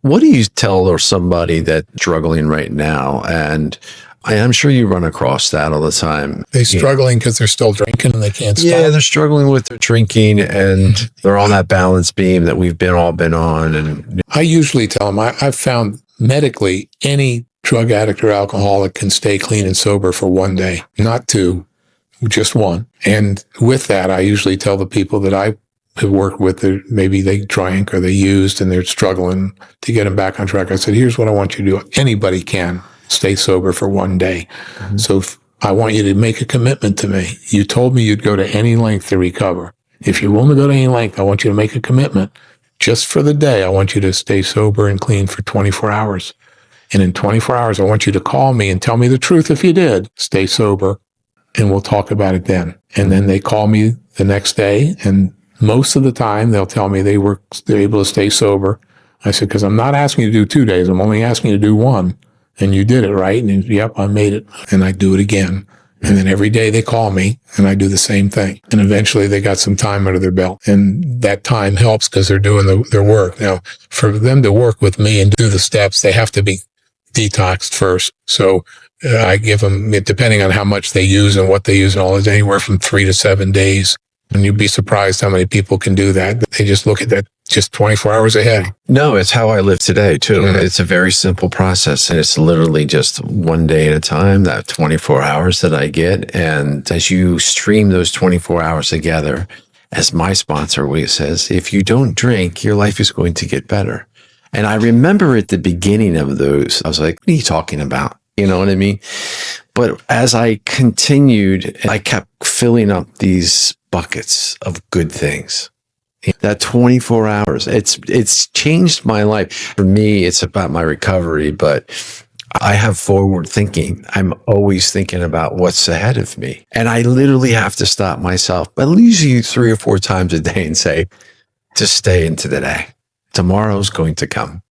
What do you tell somebody that's struggling right now? And I'm sure you run across that all the time. They're struggling because they're still drinking and they can't stop. Yeah, they're struggling with their drinking and they're on that balance beam that we've all been on. And I usually tell them, I've found medically any drug addict or alcoholic can stay clean and sober for one day, not two, just one. And with that, I usually tell the people that I have worked with that maybe they drank or they used and they're struggling to get them back on track. I said, here's what I want you to do. Anybody can stay sober for one day. Mm-hmm. So I want you to make a commitment to me. You told me you'd go to any length to recover. If you're willing to go to any length, I want you to make a commitment. Just for the day, I want you to stay sober and clean for 24 hours. And in 24 hours, I want you to call me and tell me the truth if you did. Stay sober, and we'll talk about it then. And then they call me the next day, and most of the time, they'll tell me they're able to stay sober. I said, because I'm not asking you to do 2 days. I'm only asking you to do one. And you did it, right? And yep, I made it. And I do it again. And then every day they call me and I do the same thing. And eventually they got some time under their belt. And that time helps because they're doing their work. Now, for them to work with me and do the steps, they have to be detoxed first. So I give them, depending on how much they use and what they use and all, is anywhere from 3 to 7 days. And you'd be surprised how many people can do that. They just look at that just 24 hours ahead. No, it's how I live today, too. Mm-hmm. It's a very simple process, and it's literally just one day at a time, that 24 hours that I get. And as you stream those 24 hours together, as my sponsor always says, if you don't drink, your life is going to get better. And I remember at the beginning of those, I was like, what are you talking about? You know what I mean? But as I continued, I kept filling up these buckets of good things. That 24 hours, it's changed my life. For me, it's about my recovery, but I have forward thinking. I'm always thinking about what's ahead of me. And I literally have to stop myself, at least 3 or 4 times a day and say, just stay into the day. Tomorrow's going to come.